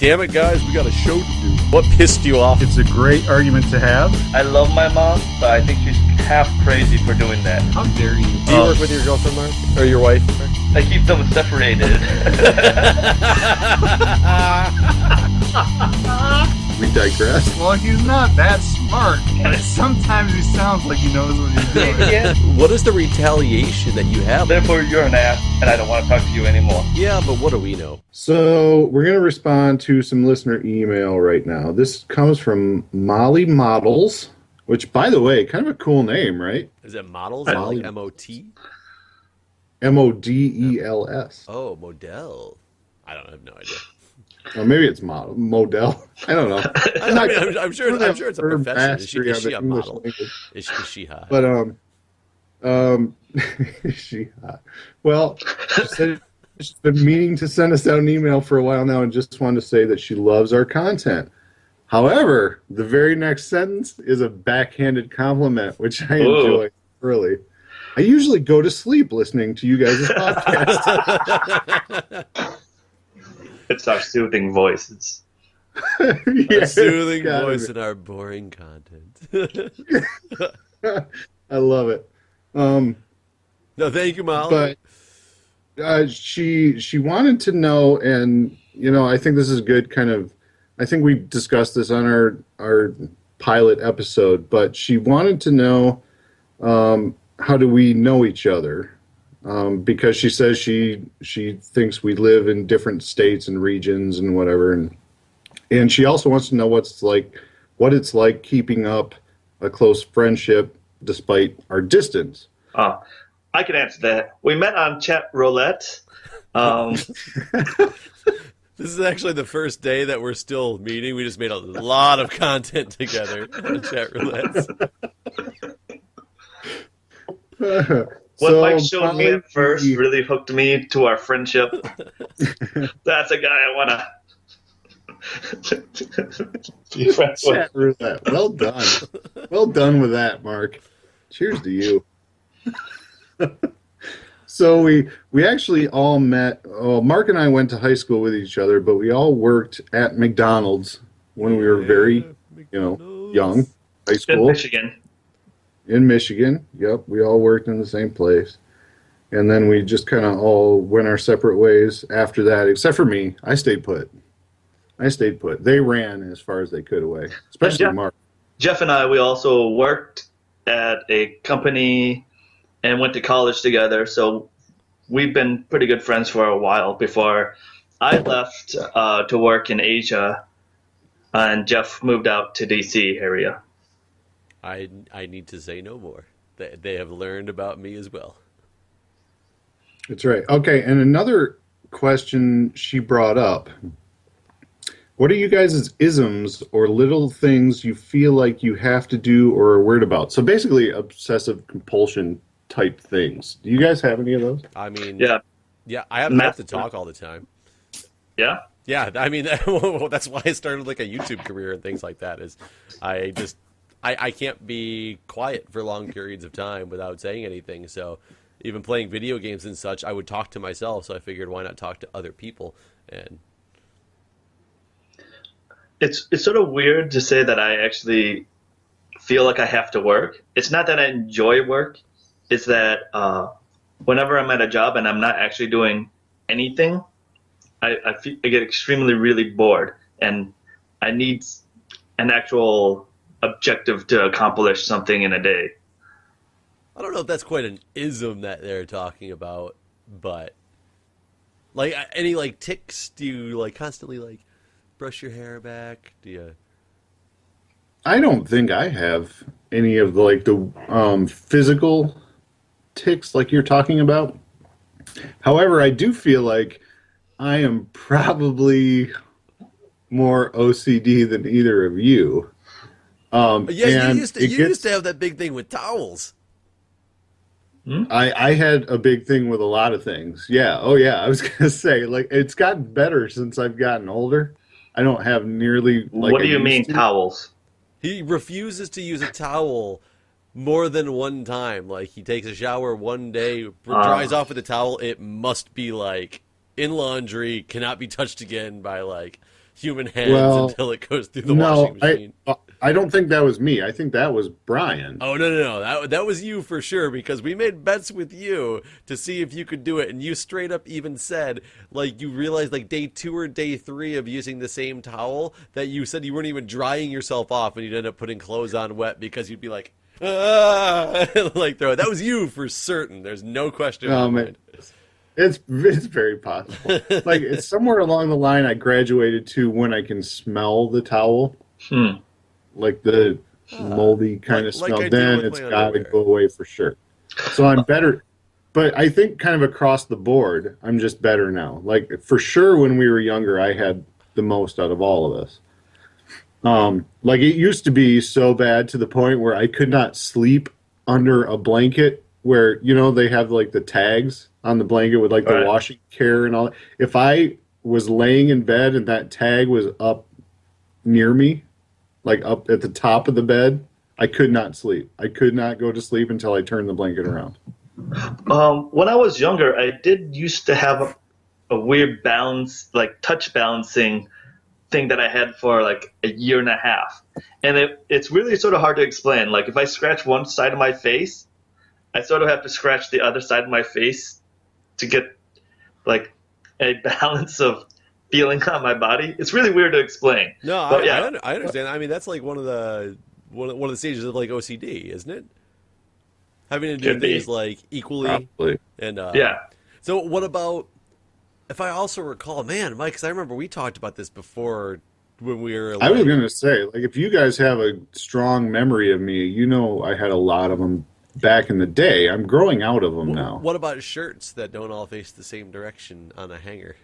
damn it, guys, we got a show to do. What pissed you off? It's a great argument to have. I love my mom, but I think she's half crazy for doing that. How dare you? Do you work with your girlfriend, Mark? Or your wife? I keep them separated. We digress. Well, he's not that smart. And sometimes he sounds like he knows what he's doing. Yeah. What is the retaliation that you have? Therefore, you're an ass, and I don't want to talk to you anymore. Yeah, but what do we know? So we're going to respond to some listener email right now. This comes from Molly Models, which, by the way, kind of a cool name, right? Is it models? Like M-O-T? Models. Oh, Model. I don't have no idea. Or maybe it's Model. I don't know. I'm sure it's a profession. Is she a model? Language. Is she hot? But is she hot? Well, she said she's been meaning to send us out an email for a while now, and just wanted to say that she loves our content. However, the very next sentence is a backhanded compliment, which I enjoy thoroughly. I usually go to sleep listening to you guys' podcast. It's our soothing voice. Our soothing voice and our boring content. I love it. No, thank you, Molly. But she wanted to know, and I think this is good. Kind of, I think we discussed this on our pilot episode. But she wanted to know, how do we know each other? Because she says she thinks we live in different states and regions and whatever, and she also wants to know what it's like keeping up a close friendship despite our distance. I can answer that. We met on chat roulette. This is actually the first day that we're still meeting. We just made a lot of content together on chat roulette. What Mike showed me at first really hooked me to our friendship. That's a guy I want to be friends with. Well done. Well done with that, Mark. Cheers to you. So we actually all met. Mark and I went to high school with each other, but we all worked at McDonald's when we were very, young. High school. In Michigan, yep. We all worked in the same place. And then we just kind of all went our separate ways after that, except for me. I stayed put. They ran as far as they could away, especially Mark. Jeff and I, we also worked at a company and went to college together. So we've been pretty good friends for a while before I left to work in Asia and Jeff moved out to D.C. area. I need to say no more. They have learned about me as well. That's right. Okay, and another question she brought up. What are you guys' isms or little things you feel like you have to do or are worried about? So basically obsessive compulsion type things. Do you guys have any of those? I mean, yeah, I have to talk all the time. Yeah? Yeah, I mean, that's why I started like a YouTube career and things like that. Is I can't be quiet for long periods of time without saying anything. So even playing video games and such, I would talk to myself. So I figured, why not talk to other people? And it's sort of weird to say that I actually feel like I have to work. It's not that I enjoy work. It's that whenever I'm at a job and I'm not actually doing anything, I get extremely, really bored. And I need an actual objective to accomplish something in a day. I don't know if that's quite an ism that they're talking about, but like any like tics, do you like constantly like brush your hair back? Do you? I don't think I have any of the physical tics like you're talking about. However, I do feel like I am probably more OCD than either of you. Yeah, you used to have that big thing with towels. I had a big thing with a lot of things. Yeah. Oh, yeah. I was going to say, like, it's gotten better since I've gotten older. I don't have nearly like. What do you mean towels? He refuses to use a towel more than one time. Like, he takes a shower one day, dries off with a towel. It must be like in laundry, cannot be touched again by like human hands Well, until it goes through the no, washing machine. I don't think that was me. I think that was Brian. Oh no! That was you for sure because we made bets with you to see if you could do it, and you straight up even said like you realized like day 2 or day 3 of using the same towel that you said you weren't even drying yourself off, and you'd end up putting clothes on wet because you'd be like like throw it. That was you for certain. There's no question in my mind. It's very possible. Like it's somewhere along the line I graduated to when I can smell the towel. Like the moldy kind of smell, then it's got to go away for sure. So I'm better, but I think kind of across the board, I'm just better now. Like for sure, when we were younger, I had the most out of all of us. Like it used to be so bad to the point where I could not sleep under a blanket where, you know, they have like the tags on the blanket with like the washing care and all. If I was laying in bed and that tag was up near me, like up at the top of the bed, I could not sleep. I could not go to sleep until I turned the blanket around. When I was younger, I did used to have a weird balance, like touch balancing thing that I had for like a year and a half. And it's really sort of hard to explain. Like if I scratch one side of my face, I sort of have to scratch the other side of my face to get like a balance of feeling on my body. It's really weird to explain. No, but I understand. I mean, that's like one of the stages of like OCD, isn't it? Having to do things like equally. Probably. And yeah. So what about if I also recall, man, Mike? Because I remember we talked about this before when we were. Like, I was going to say, like, if you guys have a strong memory of me, you know, I had a lot of them back in the day. I'm growing out of them now. What about shirts that don't all face the same direction on a hanger?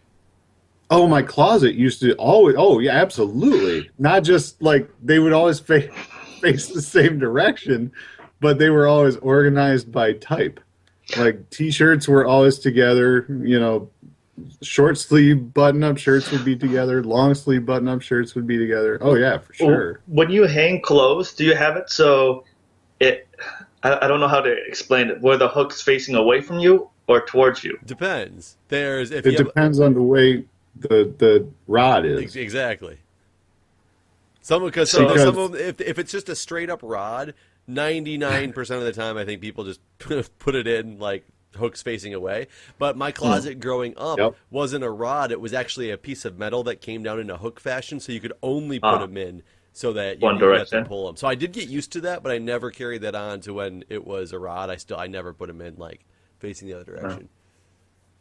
Oh, my closet used to always. Oh, yeah, absolutely. Not just like they would always face the same direction, but they were always organized by type. Like T-shirts were always together. You know, short sleeve button-up shirts would be together. Long sleeve button-up shirts would be together. Oh yeah, for sure. When you hang clothes, do you have it so it? I don't know how to explain it. Were the hooks facing away from you or towards you? Depends. It depends on the way the rod is. Exactly. Some of them, if it's just a straight up rod, 99% of the time I think people just put it in like hooks facing away. But my closet growing up wasn't a rod; it was actually a piece of metal that came down in a hook fashion, so you could only put them in so that you had to pull them. So I did get used to that, but I never carried that on to when it was a rod. I never put them in like facing the other direction.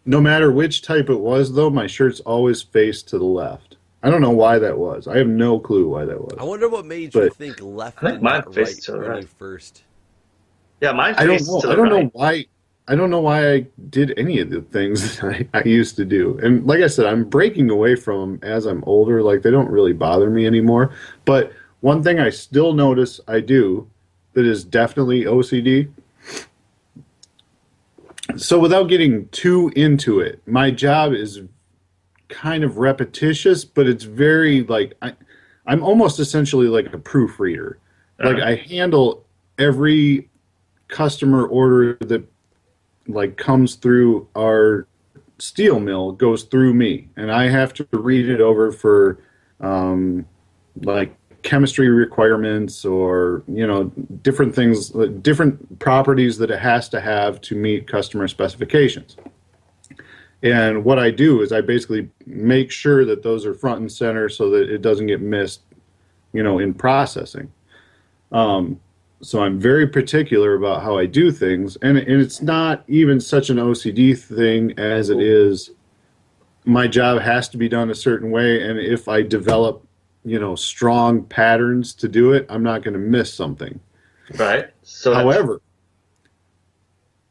No matter which type it was, though, my shirts always faced to the left. I don't know why that was. I have no clue why that was. I wonder what made you think left and not right when you first. Yeah, mine I faced to the right. I don't know why I did any of the things that I used to do. And like I said, I'm breaking away from them as I'm older. Like, they don't really bother me anymore. But one thing I still notice I do that is definitely OCD. So without getting too into it, my job is kind of repetitious, but it's very like I'm almost essentially like a proofreader. Like I handle every customer order that like comes through our steel mill goes through me, and I have to read it over for like chemistry requirements or, you know, different things, different properties that it has to have to meet customer specifications. And what I do is I basically make sure that those are front and center so that it doesn't get missed, you know, in processing. So I'm very particular about how I do things, and it's not even such an OCD thing as it is my job has to be done a certain way, and if I develop, you know, strong patterns to do it, I'm not going to miss something. Right. So however,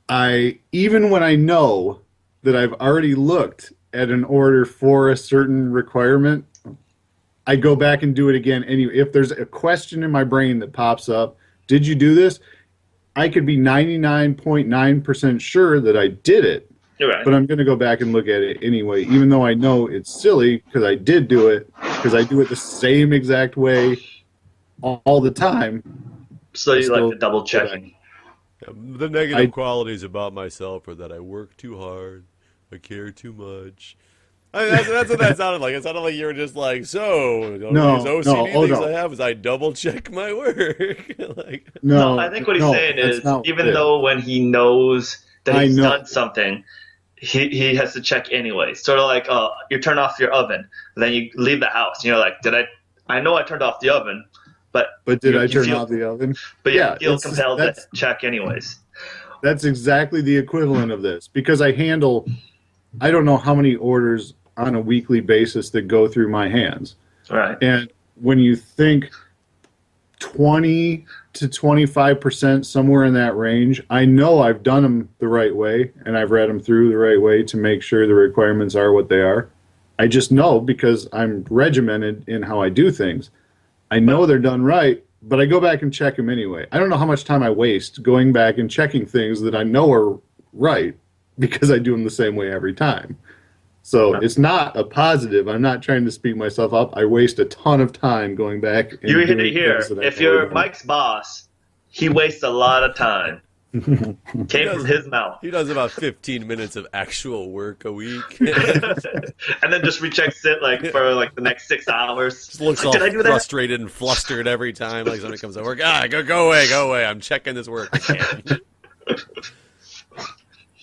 even when I know that I've already looked at an order for a certain requirement, I go back and do it again anyway. If there's a question in my brain that pops up, did you do this? I could be 99.9% sure that I did it, but I'm going to go back and look at it anyway, even though I know it's silly because I did do it, because I do it the same exact way all the time. So you like to double checking. The negative qualities about myself are that I work too hard, I care too much. I mean, that's what that sounded like. It sounded like you were just like, so one No, of these no, OCD oh, things no. I have is I double check my work. Like, No, No, I think what he's no, saying that's is not what even it is. though when he knows that I he's know. done something, he has to check anyway. Sort of like you turn off your oven, then you leave the house, and you're like, I know I turned off the oven, but But did I you turn feel, off the oven? but yeah, you feel it's compelled to check anyways. that's exactly the equivalent of this because I don't know how many orders on a weekly basis that go through my hands. Right. And when you think 20 to 25%, somewhere in that range, I know I've done them the right way and I've read them through the right way to make sure the requirements are what they are. I just know because I'm regimented in how I do things. I know they're done right, but I go back and check them anyway. I don't know how much time I waste going back and checking things that I know are right because I do them the same way every time. So it's not a positive. I'm not trying to speak myself up. I waste a ton of time going back and You hit doing it here. things that I If know are you're done. Mike's boss, he wastes a lot of time. Came from his mouth. he does about 15 minutes of actual work a week. And then just rechecks it for the next 6 hours. Just looks Like, all did I do that? frustrated and flustered every time like somebody comes to work. Go away. I'm checking this work again.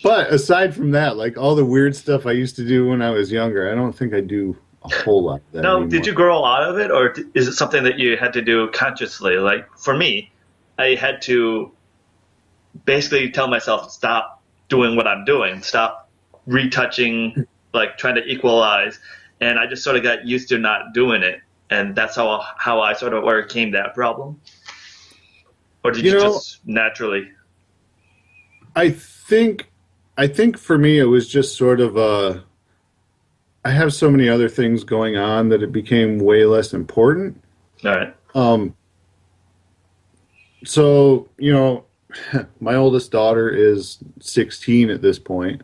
But aside from that, like all the weird stuff I used to do when I was younger, I don't think I do a whole lot of that No, anymore. did you grow out of it, or is it something that you had to do consciously? Like for me, I had to basically tell myself stop doing what I'm doing, stop retouching, like trying to equalize, and I just sort of got used to not doing it, and that's how I sort of overcame that problem. Or did you just naturally? I think for me it was just sort of I have so many other things going on that it became way less important. All right. So, my oldest daughter is 16 at this point,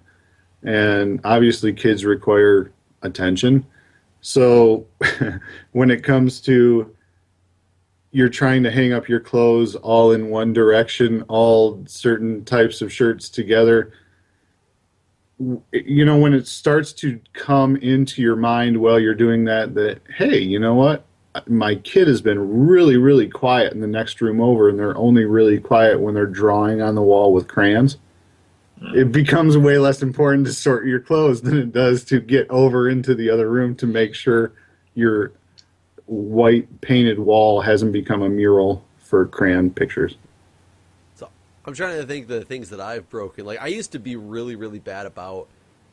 and obviously kids require attention. So when it comes to you're trying to hang up your clothes all in one direction, all certain types of shirts together, when it starts to come into your mind while you're doing that, hey, you know what? My kid has been really, really quiet in the next room over, and they're only really quiet when they're drawing on the wall with crayons. It becomes way less important to sort your clothes than it does to get over into the other room to make sure your white painted wall hasn't become a mural for crayon pictures. I'm trying to think the things that I've broken. Like I used to be really, really bad about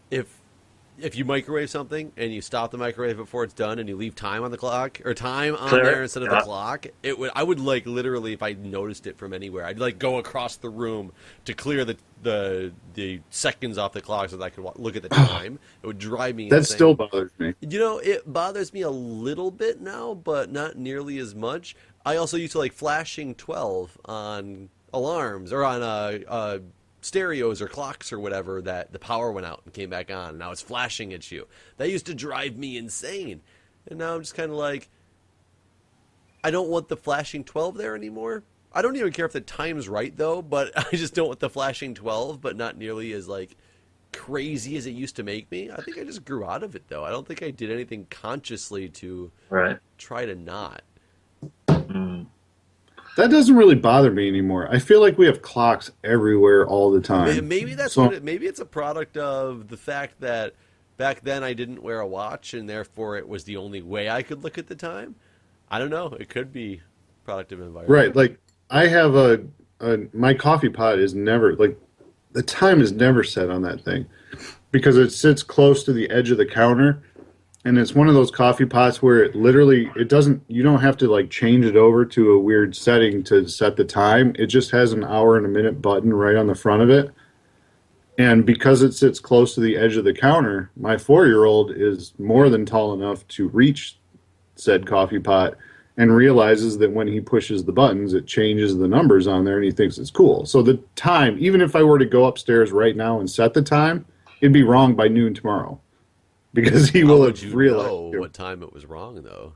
if you microwave something and you stop the microwave before it's done and you leave time on the clock or time on there instead of the clock, I would like literally if I noticed it from anywhere, I'd like go across the room to clear the seconds off the clock so that I could look at the time. It would drive me insane. That still bothers me. It bothers me a little bit now, but not nearly as much. I also used to like flashing 12 on alarms or on stereos or clocks or whatever that the power went out and came back on and now it's flashing at you. That used to drive me insane. And now I'm just kind of like, I don't want the flashing 12 there anymore. I don't even care if the time's right though, but I just don't want the flashing 12, but not nearly as like crazy as it used to make me. I think I just grew out of it though. I don't think I did anything consciously to try to not. That doesn't really bother me anymore. I feel like we have clocks everywhere all the time. Maybe that's maybe it's a product of the fact that back then I didn't wear a watch and therefore it was the only way I could look at the time. I don't know. It could be product of environment. Right. Like I have my coffee pot is never like the time is never set on that thing because it sits close to the edge of the counter. And it's one of those coffee pots where you don't have to like change it over to a weird setting to set the time. It just has an hour and a minute button right on the front of it. And because it sits close to the edge of the counter, my 4-year-old is more than tall enough to reach said coffee pot and realizes that when he pushes the buttons, it changes the numbers on there and he thinks it's cool. So the time, even if I were to go upstairs right now and set the time, it'd be wrong by noon tomorrow. Because he will have realized know what time it was wrong, though.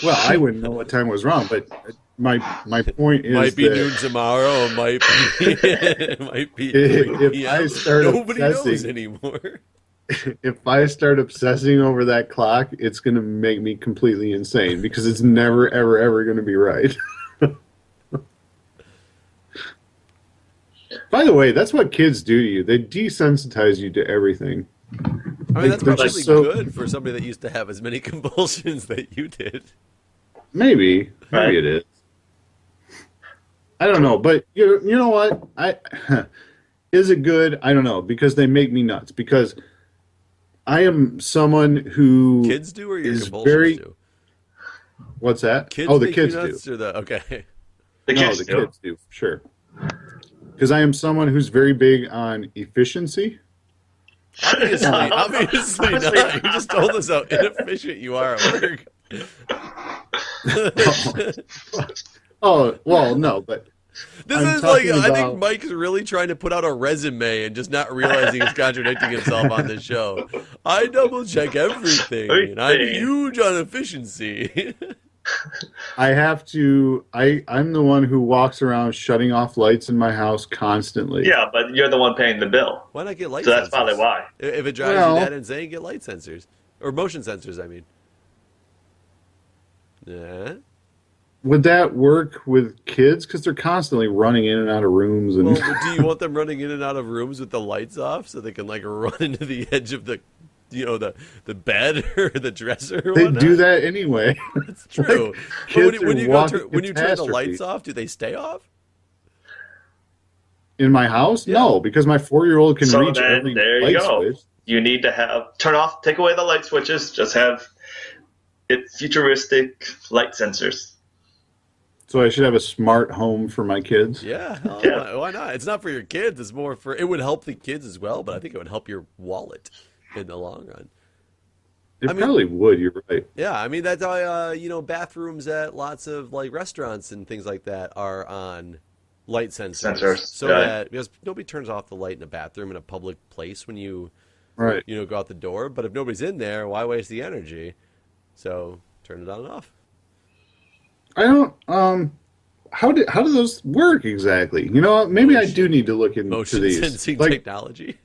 Well, I wouldn't know what time was wrong, but my point is might be that noon tomorrow. It might be. It might be. if I start Nobody knows obsessing, anymore. if I start obsessing over that clock, it's going to make me completely insane because it's never, ever, ever going to be right. By the way, that's what kids do to you. They desensitize you to everything. I mean, that's They're probably just so- good for somebody that used to have as many compulsions that you did. Maybe Right. it is. I don't know, but you know what? Is it good? I don't know because they make me nuts. Because I am someone who Kids do, or your is compulsions very. do? What's that? Kids Oh, the make kids you do. nuts, or the okay. The No, kids the do. kids do, sure. Because I am someone who's very big on efficiency. Obviously Obviously not. not. You just told us how inefficient you are at work. Oh, well, no, but This I'm is like, talking I think about- Mike's really trying to put out a resume and just not realizing he's contradicting himself on this show. I double check everything, and I'm huge on efficiency. I have to. I'm the one who walks around shutting off lights in my house constantly. Yeah, but you're the one paying the bill. Why not get light So sensors? that's probably why. If it drives Well- you that insane, get light sensors. Or motion sensors, I mean. Yeah. Would that work with kids? Because they're constantly running in and out of rooms, and Well, do you want them running in and out of rooms with the lights off so they can like run into the edge of the, the bed or the dresser? Or they whatnot? do that anyway. It's true. Like, But kids when are you walking when you turn the catastrophe. lights off, do they stay off? In my house, Yeah. no, because my 4-year-old can So reach then, every there you light go. switch. You need to take away the light switches, just have futuristic light sensors. So I should have a smart home for my kids. Yeah, Yeah. why not? It's not for your kids. It's more for, it would help the kids as well, but I think it would help your wallet in the long run. It I mean- probably would. You're right. Yeah, I mean that's how bathrooms at lots of like restaurants and things like that are on light sensors, so yeah. that because nobody turns off the light in a bathroom in a public place when you Right. go out the door. But if nobody's in there, why waste the energy? So turn it on and off. I don't. How do those work exactly? You know, maybe I do need to look into Motion these. sensing Like, technology.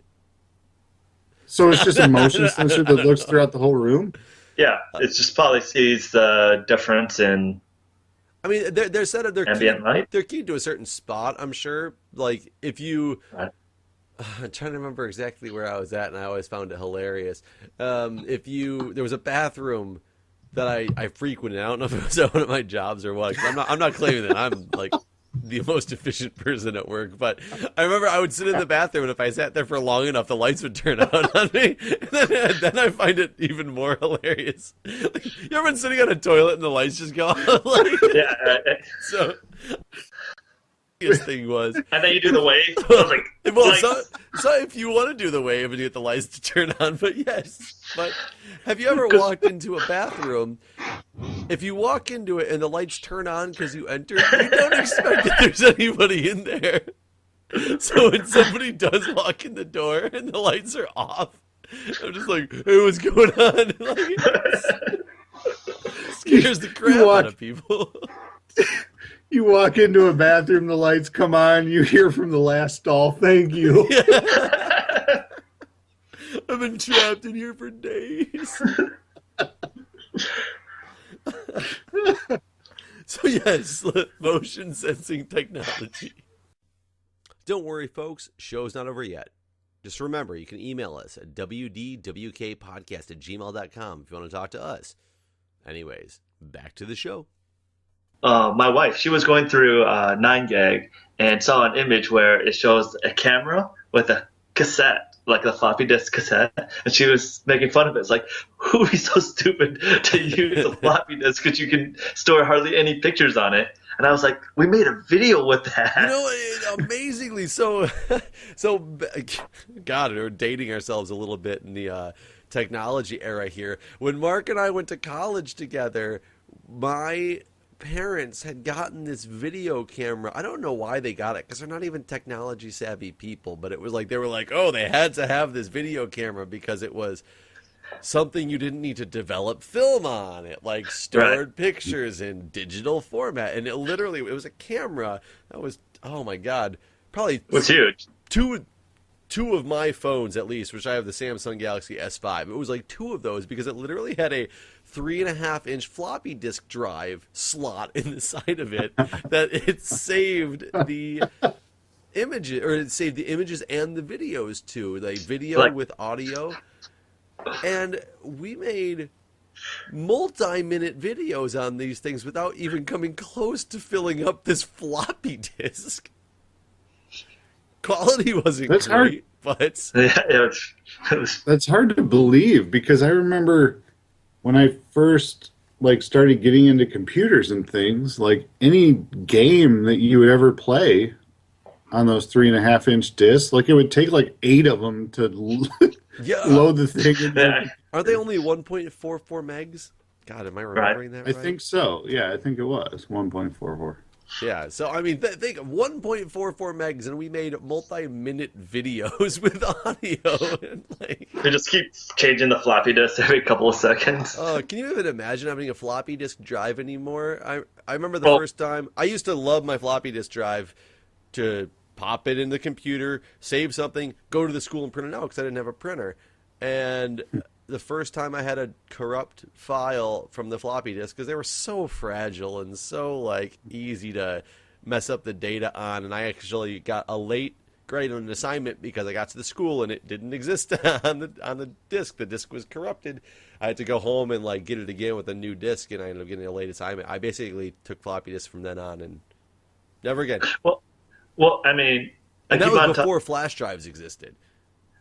so it's just a motion sensor that looks throughout the whole room. Yeah, it just probably sees the difference in I mean, they're set up. ambient light. They're keyed to a certain spot. I'm sure. Like if you. Right. I'm trying to remember exactly where I was at, and I always found it hilarious. There was a bathroom that I frequented. I don't know if it was at one of my jobs or what. 'Cause I'm not claiming that I'm like the most efficient person at work, but I remember I would sit in the bathroom, and if I sat there for long enough, the lights would turn on me. And then I find it even more hilarious. Like, you ever been sitting on a toilet and the lights just go on? Like, Yeah, so. This thing was. and then you do the wave. I was like, Well, like- so if you want to do the wave and you get the lights to turn on, but yes. But have you ever walked into a bathroom? If you walk into it and the lights turn on because you entered, you don't expect that there's anybody in there. So when somebody does walk in the door and the lights are off, I'm just like, hey, what's going on? Like, it scares the crap out of people. You walk into a bathroom, the lights come on, you hear from the last stall, "Thank you." I've been trapped in here for days. So yes, motion sensing technology. Don't worry, folks. Show's not over yet. Just remember, you can email us at wdwkpodcast@gmail.com if you want to talk to us. Anyways, back to the show. my wife, she was going through 9gag and saw an image where it shows a camera with a cassette, like a floppy disk cassette, and she was making fun of it. It's like, who would be so stupid to use a floppy disk because you can store hardly any pictures on it? And I was like, we made a video with that. You know, amazingly so. God, we're dating ourselves a little bit in the technology era here. When Mark and I went to college together, my parents had gotten this video camera. I don't know why they got it because they're not even technology savvy people, but it was like they were like, oh, they had to have this video camera because it was something you didn't need to develop film on. It like stored pictures in digital format, and it was a camera that was, oh my god, probably It was huge. two of my phones at least, which I have the Samsung Galaxy S5. It was like two of those because it literally had a 3.5-inch floppy disk drive slot in the side of it that it saved the images, or it saved the images and the videos too, like video with audio. And we made multi-minute videos on these things without even coming close to filling up this floppy disk. Quality wasn't That's great, hard. but That's hard to believe because I remember when I first started getting into computers and things, like any game that you would ever play on those 3.5-inch discs, like it would take like 8 of them to load the thing. Aren't they only 1.44 megs? God, am I remembering that right? I think so. Yeah, I think it was 1.44. Yeah, so I mean, think 1.44 megs, and we made multi-minute videos with audio. And they just keep changing the floppy disk every couple of seconds. Can you even imagine having a floppy disk drive anymore? I remember the first time. I used to love my floppy disk drive to pop it in the computer, save something, go to the school and print it out because I didn't have a printer. And the first time I had a corrupt file from the floppy disk, because they were so fragile and so easy to mess up the data on, and I actually got a late grade on an assignment because I got to the school and it didn't exist on the disk. The disk was corrupted. I had to go home and get it again with a new disk, and I ended up getting a late assignment. I basically took floppy disks from then on and never again. Well, I mean, and that was before flash drives existed.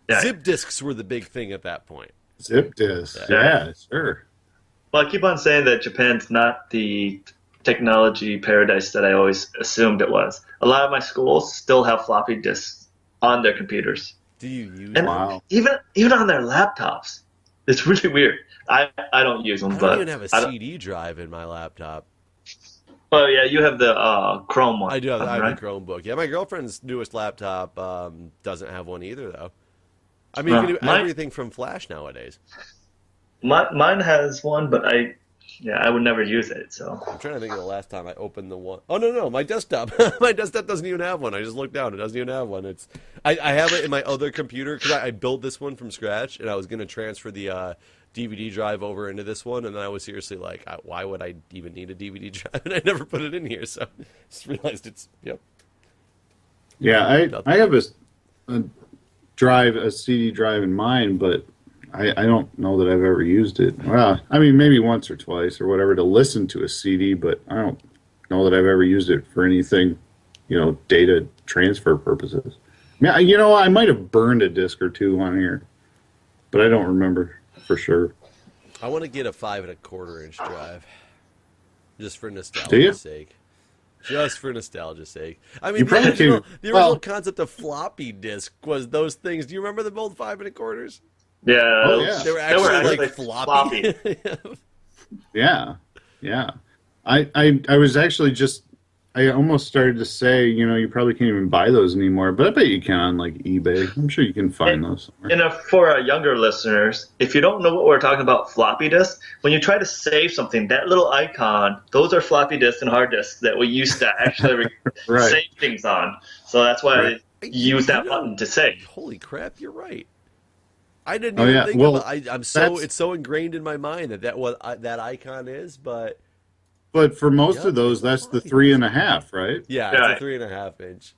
Yeah. Zip disks were the big thing at that point. Zip disks, yeah, sure. Well, I keep on saying that Japan's not the technology paradise that I always assumed it was. A lot of my schools still have floppy disks on their computers. Do you use them? Wow. Even on their laptops. It's really weird. I don't use them. I don't even have a CD drive in my laptop. Oh, yeah, you have the Chrome one. I do have, I right? have the Chromebook. Yeah, my girlfriend's newest laptop doesn't have one either, though. I mean, you can do everything from Flash nowadays. Mine has one, but I would never use it. So I'm trying to think of the last time I opened the one. Oh, no, my desktop. My desktop doesn't even have one. I just looked down. It doesn't even have one. I have it in my other computer because I built this one from scratch, and I was going to transfer the DVD drive over into this one, and then I was seriously like, why would I even need a DVD drive? And I never put it in here, so I just realized it's, yep. Yeah, I have a CD drive in mine, but I don't know that I've ever used it. Well, I mean, maybe once or twice or whatever to listen to a CD, but I don't know that I've ever used it for anything, data transfer purposes. I mean, I might have burned a disc or two on here, but I don't remember for sure. I want to get a 5.25-inch drive, just for nostalgia's sake. Just for nostalgia's sake. I mean, the original concept of floppy disk was those things. Do you remember the old 5.25s? Yeah. Oh, yeah. They were actually floppy. Yeah. I was actually I almost started to say, you probably can't even buy those anymore, but I bet you can on eBay. I'm sure you can find those somewhere. And for our younger listeners, if you don't know what we're talking about floppy disks, when you try to save something, that little icon, those are floppy disks and hard disks that we used to actually right. save things on. So that's why I use that button to save. Holy crap, you're right. I didn't even think of it. It's so ingrained in my mind that what that icon is, but for most of those, that's the 3.5, right? Yeah, it's a 3.5-inch.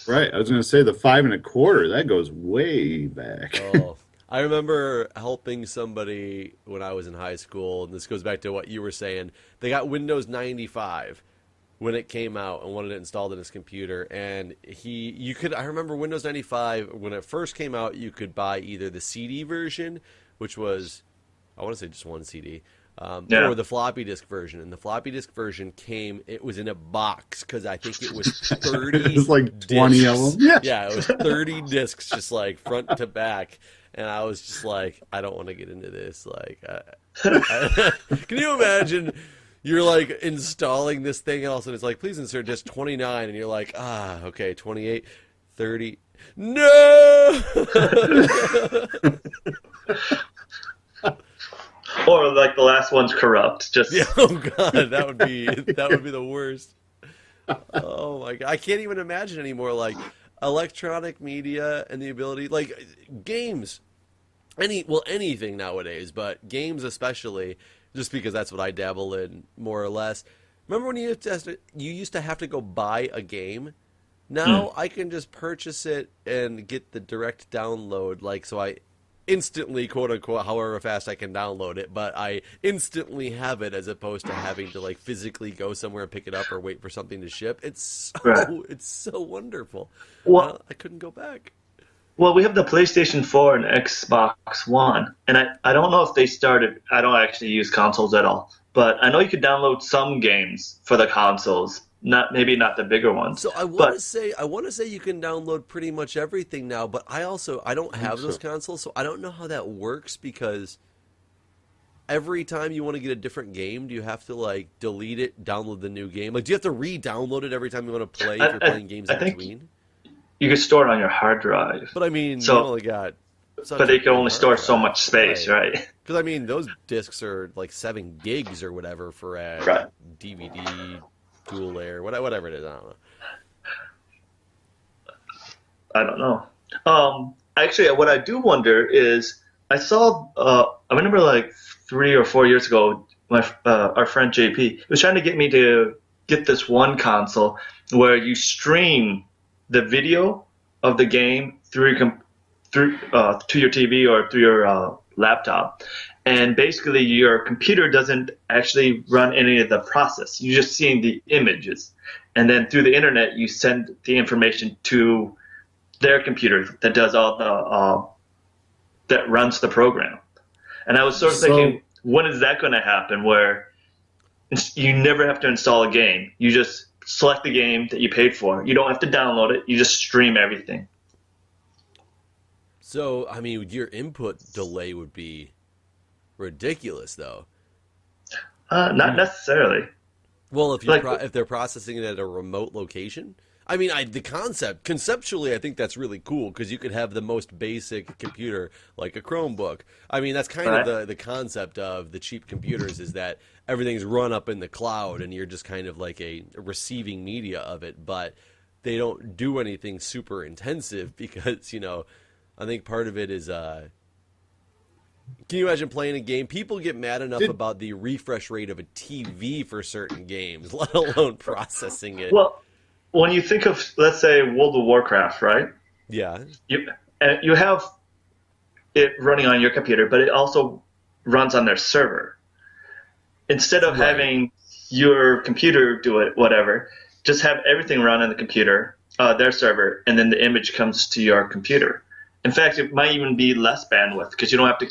Right. I was going to say the 5.25. That goes way back. Oh, I remember helping somebody when I was in high school, and this goes back to what you were saying. They got Windows 95 when it came out and wanted it installed in his computer, and I remember Windows 95 when it first came out. You could buy either the CD version, which was, I want to say just one CD. Or the floppy disk version. And the floppy disk version it was in a box because I think it was 30 It was like 20 discs. of them. Yeah, it was 30 discs just front to back. And I was just like, I don't want to get into this. Can you imagine you're installing this thing and all of a sudden it's like, please insert disk 29. And you're like, okay, 28, 30. No! Or the last one's corrupt. Oh god, that would be the worst. Oh my god, I can't even imagine anymore. electronic media and the ability, like games, anything nowadays, but games especially, just because that's what I dabble in more or less. Remember when you used to have to go buy a game? Now I can just purchase it and get the direct download, like, so I instantly, quote unquote, however fast I can download it, but I instantly have it as opposed to having to like physically go somewhere and pick it up or wait for something to ship. It's so wonderful. Well, I couldn't go back. Well, we have the PlayStation 4 and Xbox One, and I don't know if they started. I don't actually use consoles at all, but I know you could download some games for the consoles. Maybe not the bigger ones. So I want to say you can download pretty much everything now, but I don't have those consoles, so I don't know how that works, because every time you want to get a different game, do you have to like delete it, download the new game? Like, do you have to re-download it every time you want to play if you're playing games in between? You can store it on your hard drive. But I mean, you only got. But they can only store so much space, right? Because I mean, those discs are like 7 gigs or whatever for a DVD. Dual layer, whatever it is, I don't know. Actually, what I do wonder is, I saw. I remember like 3 or 4 years ago, our friend JP was trying to get me to get this one console where you stream the video of the game through to your TV or through your laptop. And basically, your computer doesn't actually run any of the process. You're just seeing the images. And then through the internet, you send the information to their computer that does all that runs the program. And I was sort of thinking, when is that going to happen, where you never have to install a game? You just select the game that you paid for. You don't have to download it. You just stream everything. So, I mean, your input delay would be ridiculous, though. Not necessarily. Well, if they're processing it at a remote location, I mean, conceptually, I think that's really cool, because you could have the most basic computer like a Chromebook. I mean, that's kind of the concept of the cheap computers, is that everything's run up in the cloud and you're just kind of like a receiving media of it, but they don't do anything super intensive, because I think part of it is. Can you imagine playing a game? People get mad enough about the refresh rate of a TV for certain games, let alone processing it. Well, when you think of, let's say, World of Warcraft, right? Yeah. You have it running on your computer, but it also runs on their server. Instead of having your computer do it, whatever, just have everything run on the computer, their server, and then the image comes to your computer. In fact, it might even be less bandwidth, because you don't have to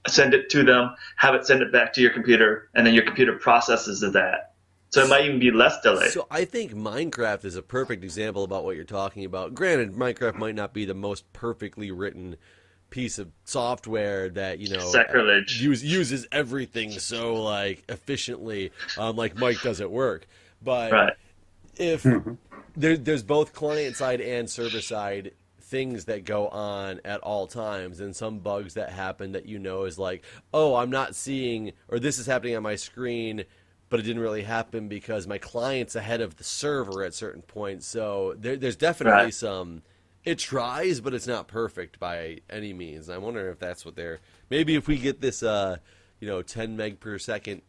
send it to them, have it send it back to your computer, and then your computer processes that. So it might even be less delay. So I think Minecraft is a perfect example about what you're talking about. Granted, Minecraft might not be the most perfectly written piece of software that sacrilege uses everything so like efficiently, like Mike does at work. But if there's both client side and server side things that go on at all times, and some bugs that happen that is like, oh, I'm not seeing, or this is happening on my screen, but it didn't really happen because my client's ahead of the server at certain points. So there's definitely some. It tries, but it's not perfect by any means. And I wonder if that's what maybe if we get this 10 meg per second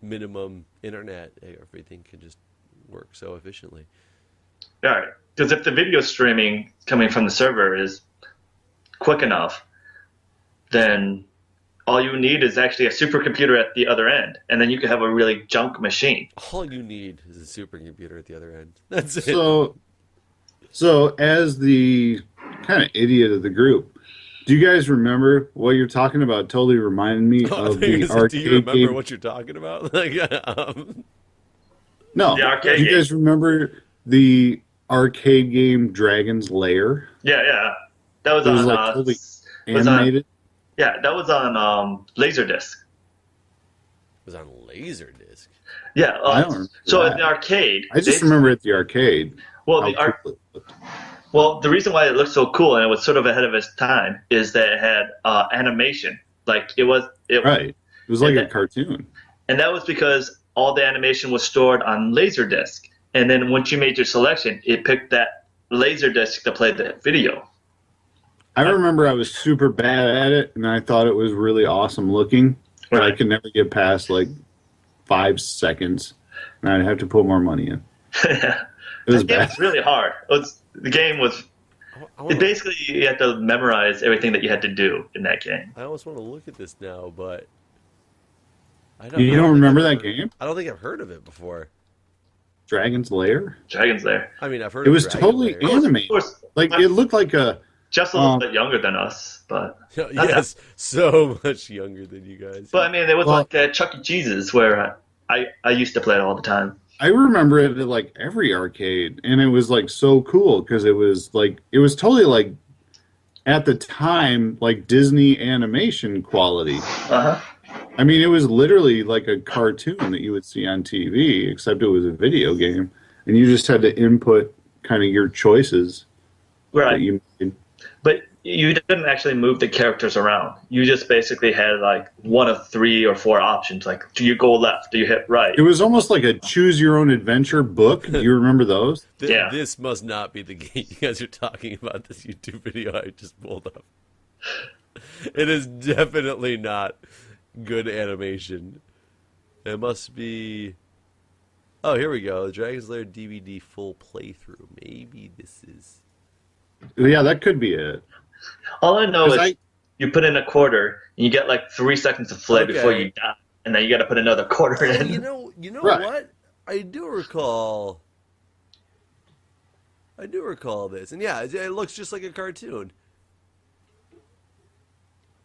minimum internet, everything can just work so efficiently. All right. Because if the video streaming coming from the server is quick enough, then all you need is actually a supercomputer at the other end, and then you could have a really junk machine. All you need is a supercomputer at the other end. That's it. So as the kind of idiot of the group, do you guys remember what you're talking about? Totally reminded me of the arcade game. Do you remember what you're talking about? No. The arcade do you guys remember the arcade game Dragon's Lair? Yeah. That was on like totally animated. That was on Laserdisc. It was on Laserdisc. Yeah. I don't remember so that. in the arcade, I just remember at the arcade. Well, the reason why it looked so cool and it was sort of ahead of its time is that it had animation. Like it was like a cartoon. And that was because all the animation was stored on Laserdisc. And then once you made your selection, it picked that laser disc to play the video. I remember I was super bad at it, and I thought it was really awesome looking, but I Right. could never get past like 5 seconds, and I'd have to put more money in. It was That game bad. was really hard. The game was. It basically you had to memorize everything that you had to do in that game. I almost want to look at this now, but I You don't think remember I've that game? I don't think I've heard of it before. Dragon's Lair? Dragon's Lair. I mean, I've heard It of was Dragon totally Lair. animated. Of course, Like, it looked like a... just a little bit younger than us, but Yes, so much younger than you guys. but I mean, it was Well- like Chuck E. Cheese's where I used to play it all the time. I remember it at like every arcade, and it was like so cool because it was totally like at the time like Disney animation quality. Uh huh. I mean, it was literally like a cartoon that you would see on TV, except it was a video game, and you just had to input kind of your choices that Right. you made. But you didn't actually move the characters around. You just basically had like one of 3 or 4 options. Like, do you go left? Do you hit right? It was almost like a choose your own adventure book. Do you remember those? Yeah. This must not be the game you guys are talking about, this YouTube video I just pulled up. It is definitely not good animation. It must be... Oh, here we go. Dragon's Lair DVD full playthrough. Maybe this is... Yeah, that could be it. All I know is 'Cause you put in a quarter and you get like 3 seconds to play Okay. before you die, and then you got to put another quarter Oh, in. you know Right. what? I do recall this. And yeah, it looks just like a cartoon.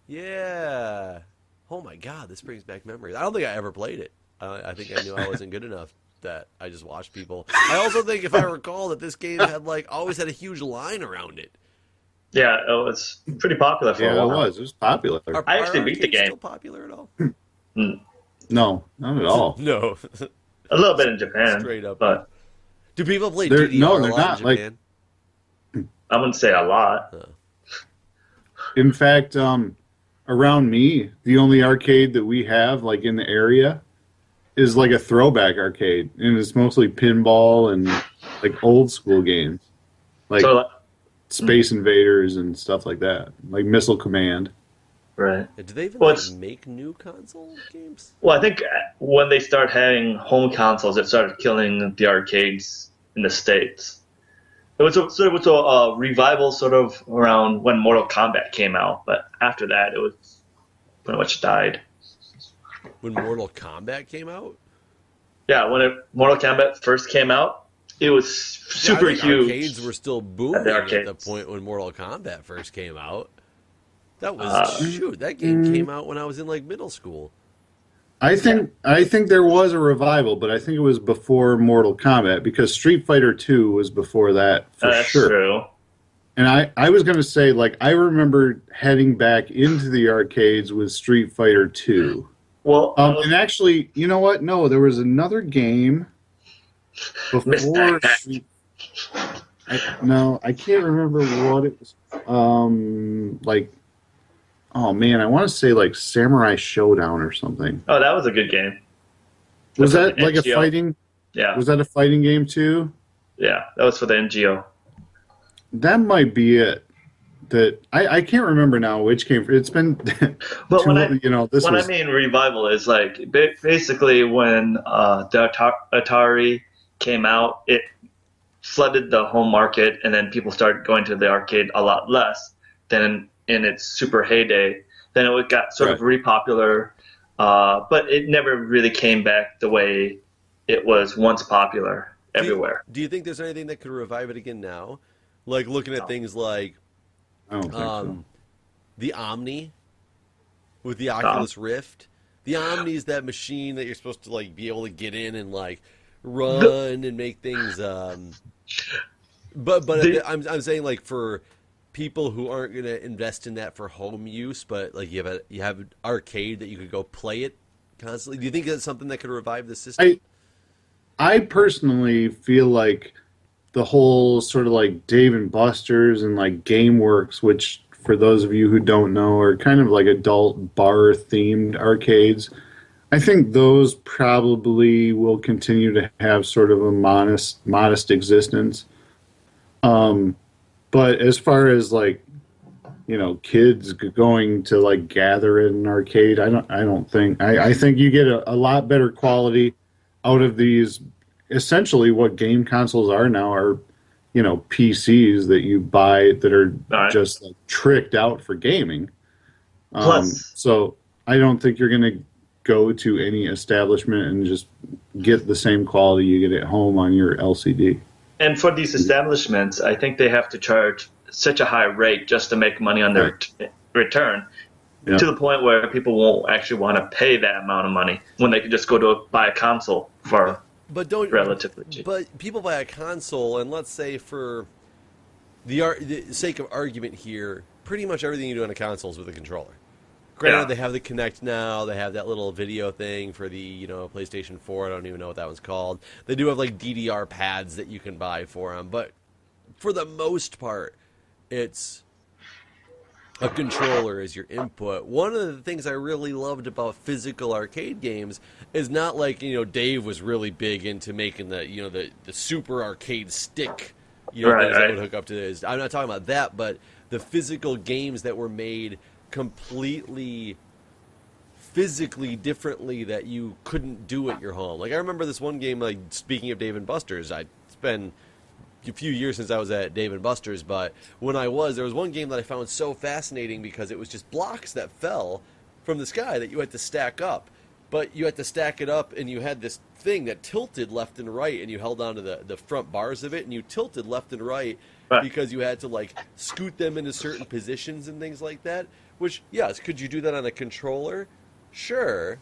Yeah. Oh my god, this brings back memories. I don't think I ever played it. I think I knew I wasn't good enough that I just watched people. I also think, if I recall, that this game had like always had a huge line around it. Yeah, it was pretty popular for Yeah, a it while. was. It was popular. I actually beat the arcades game. Still popular at all? No, not at all. No. A little bit in Japan, Straight up. but Do people play They're- DDR no, a they're lot not, in like- Japan? I wouldn't say a lot. In fact, around me, the only arcade that we have, like in the area, is like a throwback arcade, and it's mostly pinball and like old school games, like So, Space Invaders and stuff like that, like Missile Command. right. Do they even Well, like, it's- make new console games? Well, I think when they start having home consoles, it started killing the arcades in the States. It was a revival sort of around when Mortal Kombat came out, but after that, it was pretty much died. When Mortal Kombat came out? Yeah, when Mortal Kombat first came out, it was super I think huge. Arcades were still booming At the at the arcades. point when Mortal Kombat first came out. That was that game came out when I was in like middle school. I think there was a revival, but I think it was before Mortal Kombat because Street Fighter 2 was before that for That's sure. true. And I was going to say, like, I remember heading back into the arcades with Street Fighter 2. Well, And actually, you know what? No, there was another game before Street. I can't remember what it was. Like, oh man, I want to say like Samurai Showdown or something. oh, that was a good game. Was That's that like a NGO. fighting? Yeah, Was that a fighting game too? yeah, that was for the NGO. That might be it. That I can't remember now which came. It's been. But too, when I this when was. I mean revival is like basically when the Atari came out, it flooded the home market, and then people started going to the arcade a lot less than in its super heyday. Then it got sort of repopular, but it never really came back the way it was once popular everywhere. Do you think there's anything that could revive it again now? Like looking at things like I don't think so. the Omni with the Oculus Rift. The Omni is that machine that you're supposed to like be able to get in and like run and make things. But I'm saying like for people who aren't going to invest in that for home use, but like you have an arcade that you could go play it constantly. Do you think that's something that could revive the system? I personally feel like the whole sort of like Dave and Buster's and like GameWorks, which for those of you who don't know are kind of like adult bar themed arcades. I think those probably will continue to have sort of a modest existence. But as far as like, kids going to like gather in an arcade, I don't think, I think you get a lot better quality out of these. Essentially what game consoles are now are, PCs that you buy that are Right. just like tricked out for gaming. Plus, So I don't think you're going to go to any establishment and just get the same quality you get at home on your LCD. and for these establishments, I think they have to charge such a high rate just to make money on their return, Yeah. to the point where people won't actually want to pay that amount of money when they can just go to buy a console for But don't relatively cheap. But people buy a console, and let's say for the sake of argument here, pretty much everything you do on a console is with a controller. Granted, Yeah. they have the Kinect now. They have that little video thing for the PlayStation 4. I don't even know what that one's called. They do have like DDR pads that you can buy for them, but for the most part, it's a controller as your input. One of the things I really loved about physical arcade games is not like, Dave was really big into making the super arcade stick, Right, things that right. would hook up to this. I'm not talking about that, but the physical games that were made completely physically differently that you couldn't do at your home. Like I remember this one game, like speaking of Dave and Buster's, it's been a few years since I was at Dave and Buster's, but when there was one game that I found so fascinating because it was just blocks that fell from the sky that you had to stack up. But you had to stack it up, and you had this thing that tilted left and right, and you held onto the front bars of it, and you tilted left and right Right. because you had to like scoot them into certain positions and things like that. Which, yes, could you do that on a controller? Sure.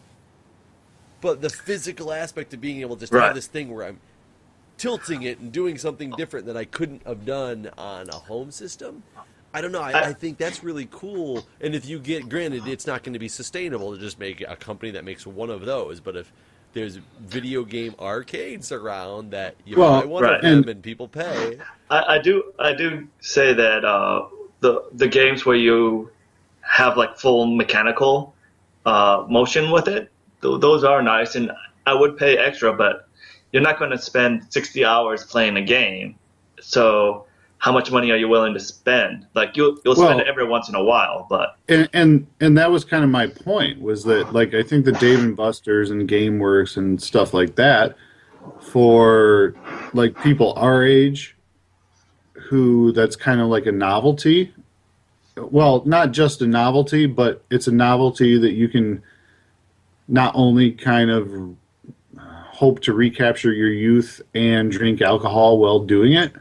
But the physical aspect of being able to just Right. have this thing where I'm tilting it and doing something different that I couldn't have done on a home system, I don't know. I think that's really cool. And if you granted, it's not going to be sustainable to just make a company that makes one of those. But if there's video game arcades around that you buy one right. of them and people pay. I do say that the games where you have like full mechanical motion with it, those are nice, and I would pay extra, but you're not going to spend 60 hours playing a game. So how much money are you willing to spend? Like you'll spend it every once in a while, but And that was kind of my point, was that like I think the Dave and Buster's and GameWorks and stuff like that, for like people our age, who that's kind of like a novelty. Well, not just a novelty, but it's a novelty that you can not only kind of hope to recapture your youth and drink alcohol while doing it.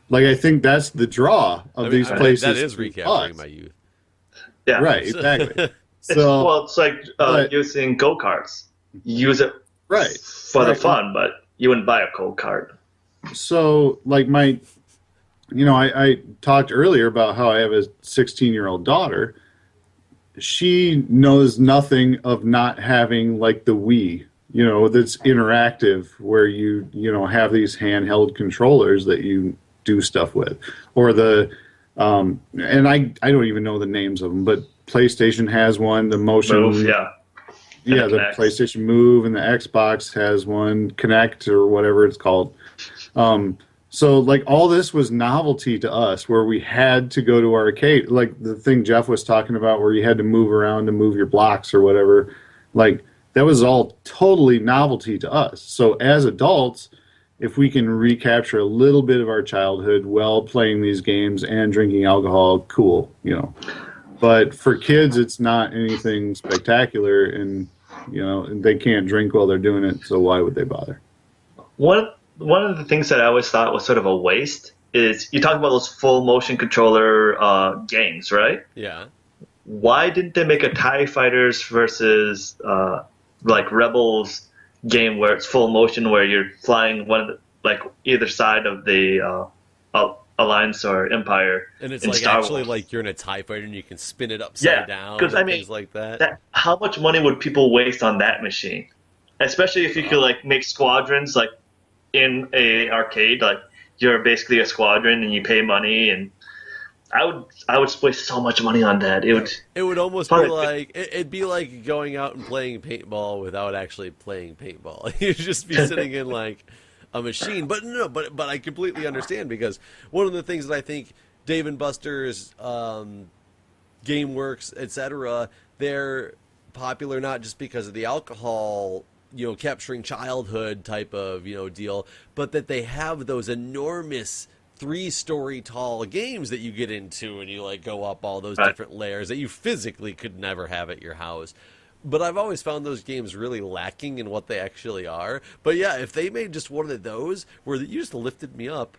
Like I think that's the draw of these places. That is to recapturing us. my youth. yeah, Right, exactly. It's, So well, it's like but- using go karts. You use it right. for the Right. fun, but you wouldn't buy a go kart. So like I talked earlier about how I have a 16-year-old daughter. She knows nothing of not having like the Wii, that's interactive, where you have these handheld controllers that you do stuff with, or and I don't even know the names of them, but PlayStation has one, the motion Move, yeah. yeah, And the Kinect. PlayStation Move, and the Xbox has one, Connect or whatever it's called. So like all this was novelty to us, where we had to go to arcade, like the thing Jeff was talking about, where you had to move around to move your blocks or whatever. Like that was all totally novelty to us. So as adults, if we can recapture a little bit of our childhood while playing these games and drinking alcohol, cool, But for kids, it's not anything spectacular, and they can't drink while they're doing it. So why would they bother? One of the things that I always thought was sort of a waste is you talk about those full motion controller games, right? Yeah. Why didn't they make a TIE Fighters versus like Rebels game where it's full motion, where you're flying like either side of the Alliance or Empire? And it's in like Star actually Wars. like you're in a TIE fighter and you can spin it upside down 'cause, and I mean, things like that. How much money would people waste on that machine? Especially if you could like make squadrons like in a arcade, like you're basically a squadron and you pay money, and I would waste so much money on that. It would almost be Probably- like it'd be like going out and playing paintball without actually playing paintball. You'd just be sitting in like a machine. But no, but I completely understand, because one of the things that I think Dave and Buster's, GameWorks, etc., they're popular not just because of the alcohol, capturing childhood type of, deal, but that they have those enormous 3-story tall games that you get into, and you like go up all those different layers that you physically could never have at your house. But I've always found those games really lacking in what they actually are. But yeah, if they made just one of those where you just lifted me up,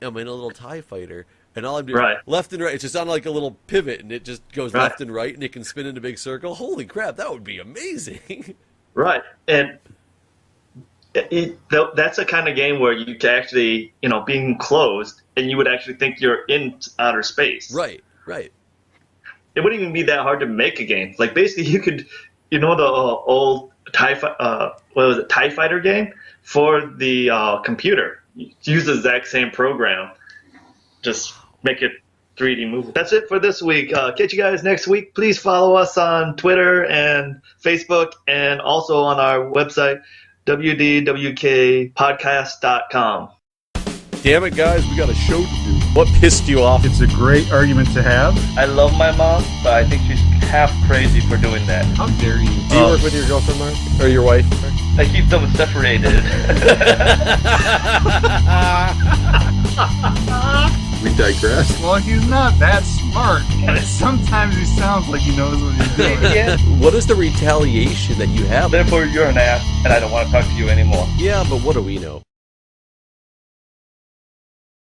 I'm in a little TIE fighter, and all I'm doing left and right, it's just on like a little pivot, and it just goes left and right, and it can spin in a big circle. Holy crap, that would be amazing. Right. And that's a kind of game where you can actually, being closed, and you would actually think you're in outer space. Right. It wouldn't even be that hard to make a game. Like, basically, you could, the old TIE Fighter game for the computer. You use the exact same program. Just make it 3D movable. That's it for this week. Catch you guys next week. Please follow us on Twitter and Facebook, and also on our website, wdwkpodcast.com. Damn it, guys, we got a show to do. What pissed you off? It's a great argument to have. I love my mom, but I think she's half crazy for doing that. How dare you? Do you work with your girlfriend, Mark? Or your wife? I keep them separated. We digress. Well, he's not that smart, and sometimes he sounds like he knows what he's doing. What is the retaliation that you have? Therefore, you're an ass, and I don't want to talk to you anymore. Yeah, but what do we know?